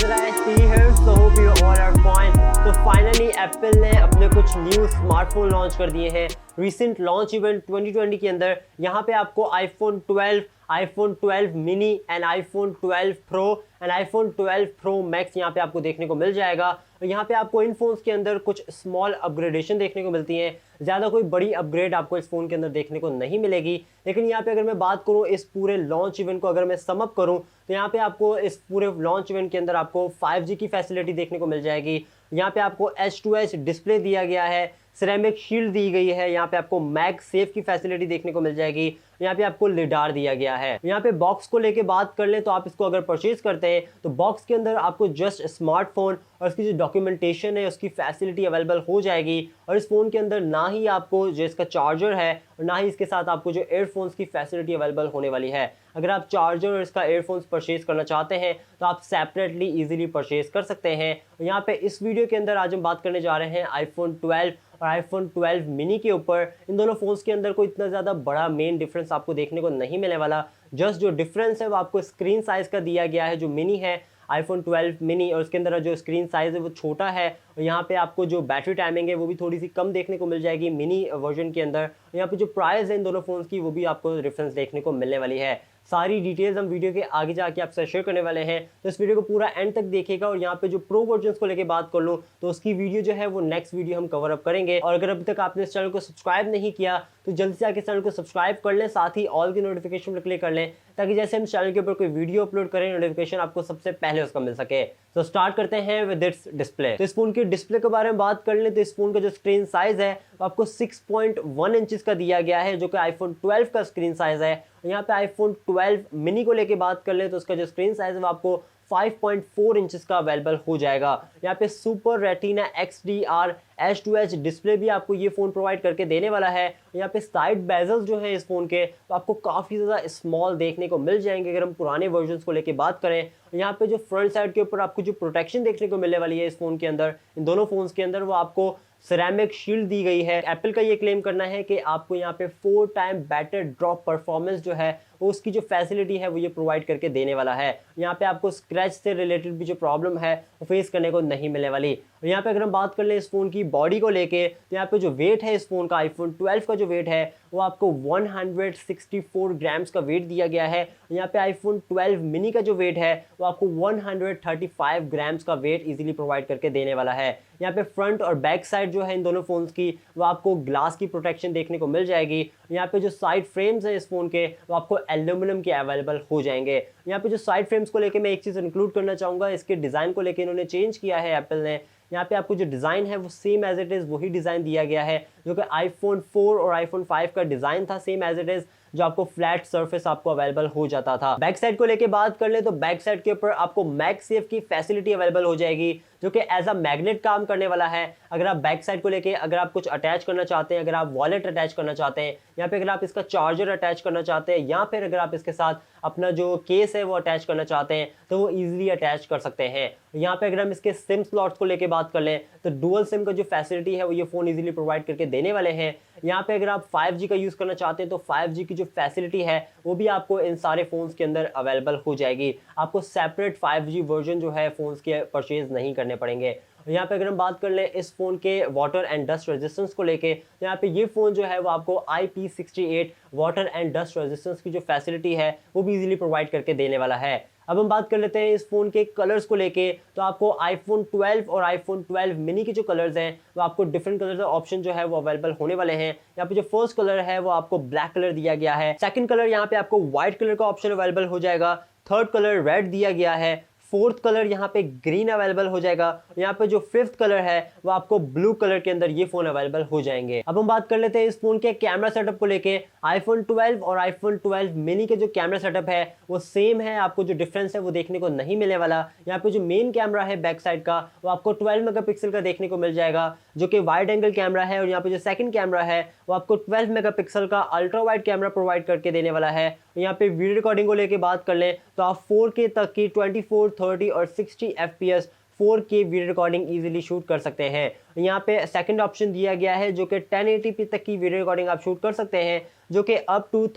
SZIHD here, so hope you all are fine. तो finally Apple ने अपने कुछ न्यू स्मार्टफोन लॉन्च कर दिए हैं रिसेंट लॉन्च इवेंट 2020 के अंदर। यहाँ पे आपको iPhone 12, iPhone 12 mini and iPhone 12 Pro and iPhone 12 Pro Max यहाँ पे आपको देखने को मिल जाएगा। और यहाँ पे आपको इन फोन्स के अंदर कुछ स्मॉल अपग्रेडेशन देखने को मिलती हैं। ज़्यादा कोई बड़ी अपग्रेड आपको इस फ़ोन के अंदर देखने को नहीं मिलेगी। लेकिन यहाँ पे अगर मैं बात करूँ इस पूरे लॉन्च इवेंट को अगर मैं सम अप करूँ तो यहाँ पे आपको इस पूरे लॉन्च इवेंट के अंदर आपको 5G की फैसिलिटी देखने को मिल जाएगी। यहाँ पे आपको H2H डिस्प्ले दिया गया है, सिरेमिक शील्ड दी गई है, यहाँ पे आपको MagSafe की फैसिलिटी देखने को मिल जाएगी, यहाँ पे आपको लिडार दिया गया है। यहाँ पे बॉक्स को लेके बात कर ले तो आप इसको अगर परचेज करते हैं तो बॉक्स के अंदर आपको जस्ट स्मार्टफोन और इसकी जो डॉक्यूमेंटेशन है उसकी फैसिलिटी अवेलेबल हो जाएगी। और इस फोन के अंदर ना ही आपको जो इसका चार्जर है और ना ही इसके साथ आपको जो एयरफोन्स की फैसिलिटी अवेलेबल होने वाली है। अगर आप चार्जर और इसका एयरफोन्स परचेज करना चाहते हैं तो आप सेपरेटली इजीली परचेज कर सकते हैं। और यहाँ पे इस वीडियो के अंदर आज हम बात करने जा रहे हैं iPhone 12 और iPhone 12 मिनी के ऊपर। इन दोनों फोन्स के अंदर कोई इतना ज़्यादा बड़ा मेन डिफरेंस आपको देखने को नहीं मिलने वाला। जस्ट जो डिफरेंस है वो आपको स्क्रीन साइज़ का दिया गया है। जो मिनी है iPhone 12 मिनी और उसके अंदर जो स्क्रीन साइज़ है वो छोटा है। और यहाँ पे आपको जो बैटरी टाइमिंग है वो भी थोड़ी सी कम देखने को मिल जाएगी मिनी वर्जन के अंदर। यहाँ पे जो प्राइस है इन दोनों फोन्स की वो भी आपको डिफरेंस देखने को मिलने वाली है। सारी डिटेल्स हम वीडियो के आगे जाके आपसे शेयर करने वाले हैं, तो इस वीडियो को पूरा एंड तक देखिएगा। और यहाँ पे जो प्रो वर्जन्स को लेके बात कर लूँ तो उसकी वीडियो जो है वो नेक्स्ट वीडियो हम कवर अप करेंगे। और अगर अभी तक आपने इस चैनल को सब्सक्राइब नहीं किया तो जल्दी से आके चैनल को सब्सक्राइब कर लें, साथ ही ऑल की नोटिफिकेशन पर क्लिक कर लें ताकि जैसे हम चैनल के ऊपर कोई वीडियो अपलोड करें नोटिफिकेशन आपको सबसे पहले उसका मिल सके। तो स्टार्ट करते हैं विद इट्स डिस्प्ले। तो इस फोन के डिस्प्ले के बारे में बात कर लें तो इस फोन का जो स्क्रीन साइज है वो आपको 6.1 इंचेस का दिया गया है, जो कि iPhone 12 का स्क्रीन साइज है। यहाँ पे iPhone 12 मिनी को लेके बात कर ले तो उसका जो स्क्रीन साइज है वो आपको 5.4 इंचेस का अवेलेबल हो जाएगा। यहाँ पे super retina XDR H2H display भी आपको ये फ़ोन प्रोवाइड करके देने वाला है। यहाँ पे साइड बेजल्स जो है इस फ़ोन के तो आपको काफ़ी ज़्यादा स्मॉल देखने को मिल जाएंगे अगर हम पुराने वर्जन्स को लेके बात करें। यहाँ पे जो फ्रंट साइड के ऊपर आपको जो प्रोटेक्शन देखने को मिलने वाली है इस फ़ोन के अंदर, इन दोनों फ़ोन्स के अंदर, वो आपको सिरेमिक शील्ड दी गई है। एप्पल का ये क्लेम करना है कि आपको यहाँ पे 4 टाइम बेटर ड्रॉप परफॉर्मेंस जो है वो उसकी जो फैसिलिटी है वो ये प्रोवाइड करके देने वाला है। यहाँ पे आपको स्क्रैच से रिलेटेड भी जो प्रॉब्लम है वो फेस करने को नहीं मिलने वाली। और यहाँ पे अगर हम बात कर लें इस फ़ोन की बॉडी को लेके तो यहाँ पे जो वेट है इस फ़ोन का iPhone 12 का जो वेट है वो आपको 164 ग्राम्स का वेट दिया गया है। यहाँ पे iPhone 12 मिनी का जो वेट है वो आपको 135 ग्राम्स का वेट इजीली प्रोवाइड करके देने वाला है। यहाँ पे फ्रंट और बैक साइड जो है इन दोनों फोन्स की वो आपको ग्लास की प्रोटेक्शन देखने को मिल जाएगी। यहाँ पे जो साइड फ्रेम्स हैं इस फोन के वो आपको एल्यूमिनियम के अवेलेबल हो जाएंगे। यहाँ पे जो साइड फ्रेम्स को लेके मैं एक चीज़ इंक्लूड करना चाहूँगा, इसके डिज़ाइन को लेके इन्होंने चेंज किया है एप्पल ने। यहाँ पे आपको जो डिज़ाइन है वो सेम एज इट इज़ वही डिज़ाइन दिया गया है जो कि iPhone 4 और iPhone 5 का डिज़ाइन था, सेम एज इट इज़, जो आपको फ्लैट सरफेस आपको अवेलेबल हो जाता था। बैक साइड को लेके बात कर ले तो बैक साइड के ऊपर आपको MagSafe की फैसिलिटी अवेलेबल हो जाएगी जो कि एज अ मैग्नेट काम करने वाला है। अगर आप बैक साइड को लेके अगर आप कुछ अटैच करना चाहते हैं, अगर आप वॉलेट अटैच करना चाहते हैं, यहाँ पे अगर आप इसका चार्जर अटैच करना चाहते हैं या फिर अगर आप इसके साथ अपना जो केस है वो अटैच करना चाहते हैं तो वो ईजिली अटैच कर सकते हैं। यहाँ पे अगर हम इसके सिम स्लॉट्स को लेके बात कर लें तो डुअल सिम का जो फैसिलिटी है वो ये फ़ोन ईजिली प्रोवाइड करके देने वाले हैं। यहाँ पे अगर आप 5G का यूज़ करना चाहते हैं तो 5G की जो फैसिलिटी है वो भी आपको इन सारे फ़ोन्स के अंदर अवेलेबल हो जाएगी। आपको सेपरेट 5G वर्जन जो है फ़ोन्स के परचेज नहीं करने पड़ेंगे। यहाँ पे अगर हम बात कर लें इस फ़ोन के वाटर एंड डस्ट रेजिस्टेंस को लेके तो यहाँ पे ये फ़ोन जो है वो आपको IP68 water and dust resistance की जो फैसिलिटी है वो भी इजीली प्रोवाइड करके देने वाला है। अब हम बात कर लेते हैं इस फ़ोन के कलर्स को लेके तो आपको iPhone 12 और iPhone 12 मिनी के जो कलर्स हैं वो आपको डिफरेंट कलर का ऑप्शन जो है वो अवेलेबल होने वाले हैं। यहाँ पे जो फर्स्ट कलर है वो आपको ब्लैक कलर दिया गया है, सेकंड कलर यहाँ पे आपको व्हाइट कलर का ऑप्शन अवेलेबल हो जाएगा, थर्ड कलर रेड दिया गया है, फोर्थ कलर यहाँ पे ग्रीन अवेलेबल हो जाएगा। यहाँ पे जो फिफ्थ कलर है वो आपको ब्लू कलर के अंदर ये फोन अवेलेबल हो जाएंगे। अब हम बात कर लेते हैं इस फोन के कैमरा सेटअप को लेके। iPhone 12 और iPhone 12 मिनी के जो कैमरा सेटअप है वो सेम है, आपको जो डिफरेंस है वो देखने को नहीं मिलने वाला। यहाँ पे जो मेन कैमरा है बैक साइड का वो आपको 12 मेगापिक्सल का देखने को मिल जाएगा जो कि वाइड एंगल कैमरा है। और यहाँ पे जो सेकंड कैमरा है वो आपको 12 मेगापिक्सल का अल्ट्रा वाइड कैमरा प्रोवाइड करके देने वाला है। यहाँ पे वीडियो रिकॉर्डिंग को लेके बात कर लें तो आप 4K तक की 24, 30 और 60 FPS 4K video recording easily shoot कर सकते हैं। यहाँ पे सेकंड ऑप्शन दिया गया है जो कि 1080p तक की वीडियो रिकॉर्डिंग आप शूट कर सकते हैं, जो कि अप टू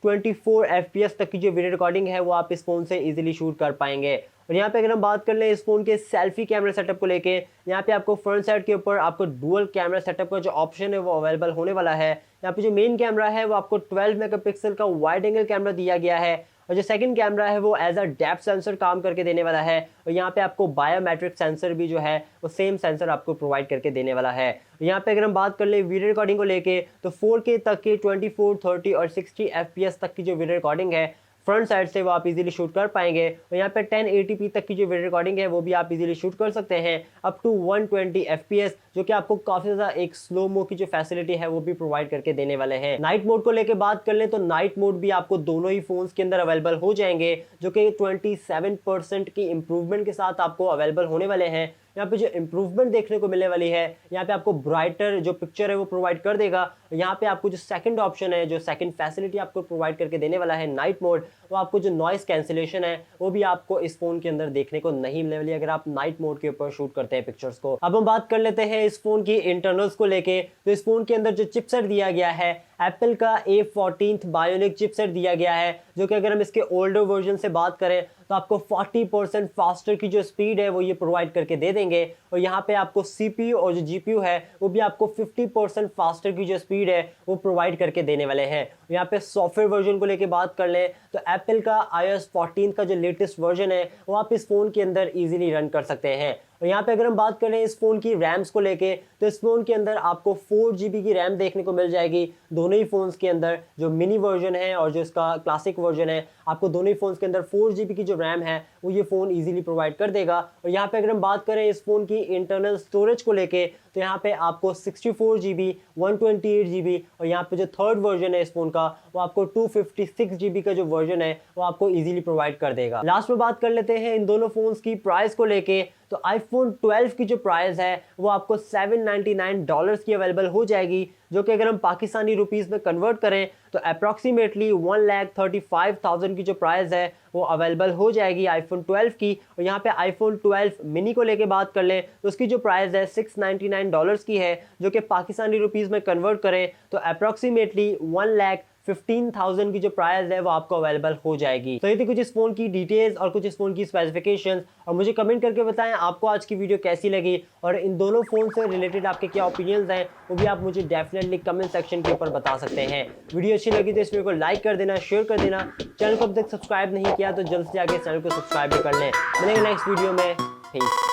24 FPS तक की जो वीडियो रिकॉर्डिंग है वो आप इस फोन से इजीली शूट कर पाएंगे। और यहाँ पे अगर हम बात कर लें इस फोन के सेल्फी कैमरा सेटअप को लेके, यहाँ पे आपको फ्रंट साइड के ऊपर आपको डुअल कैमरा सेटअप का जो ऑप्शन है वो अवेलेबल होने वाला है। यहाँ पे जो मेन कैमरा है वो आपको 12 मेगापिक्सल का वाइड एंगल कैमरा दिया गया है, और जो सेकंड कैमरा है वो एज अ डेप्थ सेंसर काम करके देने वाला है। और यहाँ पे आपको बायोमेट्रिक सेंसर भी जो है वो सेम सेंसर आपको प्रोवाइड करके देने वाला है। यहाँ पे अगर हम बात कर ले वीडियो रिकॉर्डिंग को लेके, तो 4K तक की 24, 30 और 60 FPS तक की जो वीडियो रिकॉर्डिंग है फ्रंट साइड से वो आप इजीली शूट कर पाएंगे। और यहाँ पे 1080p तक की जो वीडियो रिकॉर्डिंग है वो भी आप इजीली शूट कर सकते हैं अप टू 120 FPS, जो कि आपको काफी ज्यादा एक स्लो मो की जो फैसिलिटी है वो भी प्रोवाइड करके देने वाले हैं। नाइट मोड को लेके बात कर ले तो नाइट मोड भी आपको दोनों ही फोन्स के अंदर अवेलेबल हो जाएंगे, जो कि 27% की इंप्रूवमेंट के साथ आपको अवेलेबल होने वाले हैं। यहाँ पे जो इंप्रूवमेंट देखने को मिलने वाली है, यहाँ पे आपको ब्राइटर जो पिक्चर है वो प्रोवाइड कर देगा। यहाँ पे आपको जो सेकंड ऑप्शन है, जो सेकंड फैसिलिटी आपको प्रोवाइड करके देने वाला है नाइट मोड, वो आपको जो नॉइस कैंसिलेशन है वो भी आपको इस फोन के अंदर देखने को नहीं मिलने वाली अगर आप नाइट मोड के ऊपर शूट करते हैं पिक्चर्स को। अब हम बात कर लेते हैं इस फोन की इंटरनल्स को लेके। तो इस फोन के अंदर जो चिपसेट दिया गया है एप्पल का A14 बायोनिक चिपसेट दिया गया है, जो कि अगर हम इसके ओल्डर वर्जन से बात करें तो आपको 40% फास्टर की जो स्पीड है वो ये प्रोवाइड करके दे देंगे। और यहाँ पे आपको CPU और जो GPU है वो भी आपको 50% फास्टर की जो स्पीड है वो प्रोवाइड करके देने वाले हैं। यहाँ पे सॉफ्टवेयर वर्जन को लेके बात कर लें तो एप्पल का iOS 14 का जो लेटेस्ट वर्जन है वो आप इस फोन के अंदर इजीली रन कर सकते हैं। और यहाँ पे अगर हम बात करें इस फोन की रैम्स को लेके, तो इस फोन के अंदर आपको 4GB की रैम देखने को मिल जाएगी दोनों ही फोन्स के अंदर। जो मिनी वर्जन है और जो इसका क्लासिक वर्जन है, आपको दोनों ही फोन्स के अंदर 4GB की जो रैम है वो ये फोन इजीली प्रोवाइड कर देगा। और यहाँ पे अगर हम बात करें इस फोन की इंटरनल स्टोरेज को लेके, तो यहाँ पे आपको 64GB, 128GB और यहाँ पे जो थर्ड वर्जन है इस फोन का वो आपको 256GB का जो वर्जन है वो आपको इजीली प्रोवाइड कर देगा। लास्ट में बात कर लेते हैं इन दोनों फोन्स की प्राइस को लेके। तो iPhone 12 की जो प्राइस है वो आपको $799 की अवेलेबल हो जाएगी, जो कि अगर हम पाकिस्तानी रुपीस में कन्वर्ट करें तो अप्रॉक्सीमेटली 1,35,000 की जो प्राइस है वो अवेलेबल हो जाएगी iPhone 12 की। और यहाँ पे iPhone 12 मिनी को लेके बात कर लें तो उसकी जो प्राइस है $699 की है, जो कि पाकिस्तानी रुपीस में कन्वर्ट करें तो अप्रॉक्सीमेटली 1,15,000 की जो प्राइस है वो आपको अवेलेबल हो जाएगी। तो ये थी कुछ इस फोन की डिटेल्स और कुछ इस फोन की स्पेसिफिकेशंस। और मुझे कमेंट करके बताएं आपको आज की वीडियो कैसी लगी और इन दोनों फोन से रिलेटेड आपके क्या ओपिनियंस हैं वो भी आप मुझे डेफिनेटली कमेंट सेक्शन के ऊपर बता सकते हैं। वीडियो अच्छी लगी तो इस वीडियो को लाइक कर देना, शेयर कर देना। चैनल को अब तक सब्सक्राइब नहीं किया तो जल्द से आगे चैनल को सब्सक्राइब भी कर लें। मिलेंगे नेक्स्ट वीडियो में। पीस।